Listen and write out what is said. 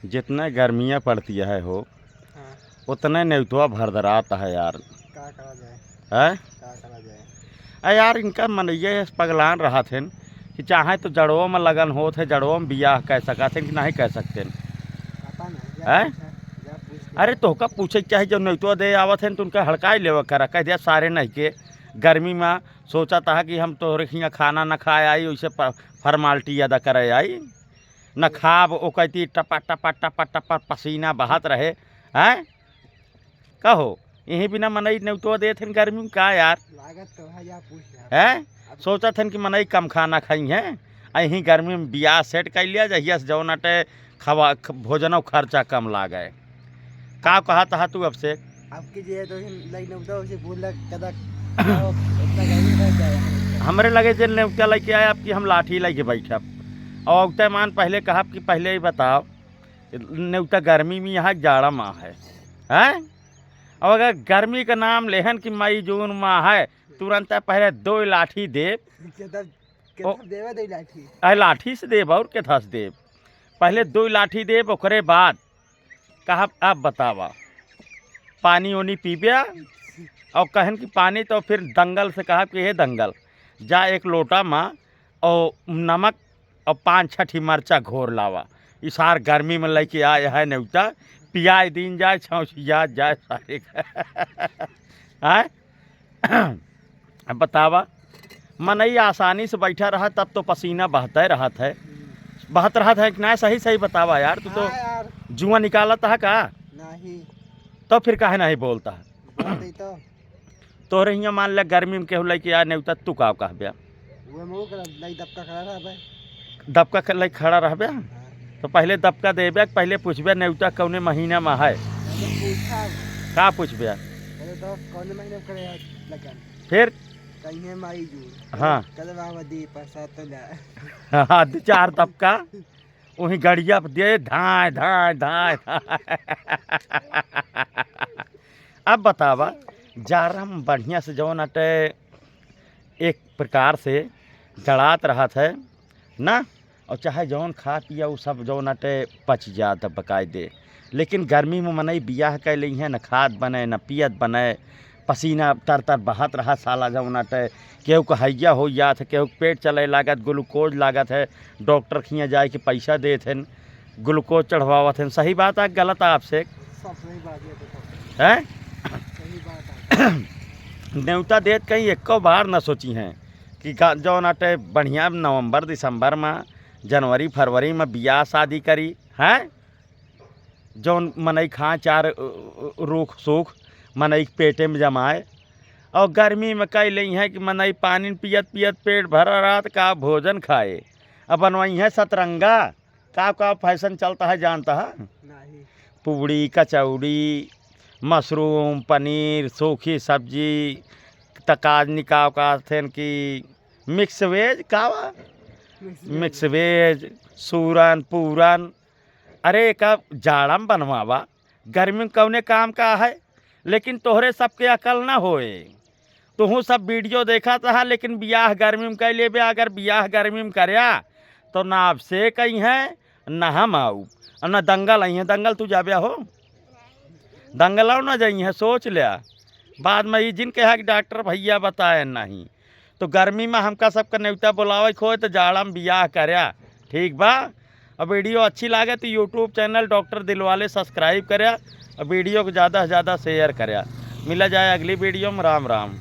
जितने गर्मियाँ पड़ती है हो हाँ, उतने नेवतुआ भरदराता है यार। क्या करा जाए? है क्या करा जाए? यार इनका मन ये पगलान रहा थे कि चाहे तो जड़ों में लगन हो थे, जड़ों में बियाह कह सका थे कि नहीं कह सकते पता नहीं क्या है। पूछा, क्या पूछ के अरे तोहका पूछे चाहे जब नेवतुआ दे आवत है तो उनका हड़काई लेवा करा, कह दिया सारे नहीं के गर्मी में सोचा था कि हम तो यहाँ खाना न खाए आई, वैसे फॉर्मालिटी अदा करे आई न खाब। वो कहती टपा टपा टपा टपा पसीना बहात रहे हैं। कहो यहीं बिना मनई नेवतुआ दे थे गर्मी में का यार लागत तो है, या पूछ लिया है। सोचा था कि मनई कम खाना खाई हैं, यहीं गर्मी में बियाह सेट कर लिया जहिया से जौन अटे खवा भोजन खर्चा कम लागे। का कहा था तू अब से आपकी जे तो लाइन उठा उसे बोल कदा इतना गर्मी में जाए हमरे लगे जे नेवता लेके आए आपकी हम लाठी लेके बैठब और उगते मान पहले कहा कि पहले ही बताओ नेवता गर्मी में यहाँ जाड़ा माह है हैं। और अगर गर्मी का नाम लेहन कि मई जून माह है तुरंत पहले 2 लाठी देव। कितना कितना देवे दे लाठी लाठी से देव और के से देव, पहले 2 लाठी देव ओकरे बाद कहा अब बतावा पानी ओनी पीबे और कहन कि पानी तो फिर दंगल से कहा कि हे दंगल जा एक लोटा में और नमक और 5-6 मरचा घोर लावा, इस सार गर्मी में लेके आए है नेवता पियाए दिन जाए छौसिया जाए सारे है। अब बतावा मनई आसानी से बैठा रहा तब तो पसीना बहते रहा था, बहत रहा था कि ना। सही सही बतावा यार, तू तो यार जुआ निकाला था का नहीं तो फिर काहे नहीं बोलता बोल दे तो तोरे हियाँ मान लिया गर्मी में केहू लेके आ नेवता तू का कहबे वो मुंह कर लाई दबका खड़ा रहा भाई। दबका ले खड़ा रहबे तो पहले दबका देबे पहले पूछबे नेवता कौने महीना में है पूछा का पूछबे पहले तो कौन महीने में करे लगन फिर कहीं है मई जून हाँ कदम आवदी पैसा तो ले हाँ 2-4 दबका वहीं गड़िया पे दे धाए धाए धाए अब बतावा जाड़ा में बढ़िया से जौन अटे एक प्रकार से जड़ात रहा था ना, और चाहे जौन खा पिया वो सब जौन अटे पच जात बकायदे। लेकिन गर्मी में मनई बियाह कर ली है, न खाद बने न पियत बने, पसीना तर तर बहत रहा साला जौन अटे केहू को हैया हो जात है, केहू पेट चले लागत, ग्लूकोज लागत है, डॉक्टर खियाँ जाए के पैसा देते हैं, ग्लूकोज चढ़वावत हैं। सही बात है गलत है आपसे सब सही बात है। सही बात है। न्योता देत कहीं एको बार न सोची हैं कि जौन अटे बढ़िया नवंबर दिसंबर में जनवरी फरवरी में बियाह शादी करी है, जौन मनई खा 4 रूख सूख मनई पेटे में जमाए, और गर्मी में कह ली है कि मनई पानी पियत पियत पेट भरा रात का भोजन खाए। अब बनवाई है सतरंगा का फैशन चलता है जानता है, नहीं पूड़ी कचौड़ी मशरूम पनीर सूखी सब्जी तकाज निकाव का थे कि मिक्स वेज कावा मिक्स वेज सूरन पूरन। अरे का जाड़ा में बनवावा गर्मी में कौने काम का है। लेकिन तोहरे सबके अकल ना होए, तुहू सब वीडियो देखा था लेकिन बियाह गर्मी में कर लेबे। अगर बियाह गर्मी में करया तो ना आपसे कहीं है ना हम आऊ और ना दंगल आई है। दंगल तू जाबे हो दंगल आओ ना जाइए सोच लिया बाद में ये जिन कहा कि डॉक्टर भैया बताए नहीं तो गर्मी में हमका सबका नेवता बुलावे खोए तो जाड़ा में बियाह करया ठीक बा। और वीडियो अच्छी लगे तो YouTube channel doctor Dilwale subscribe करया और वीडियो को ज़्यादा से ज़्यादा शेयर करया। मिला जाए अगली वीडियो में। राम राम।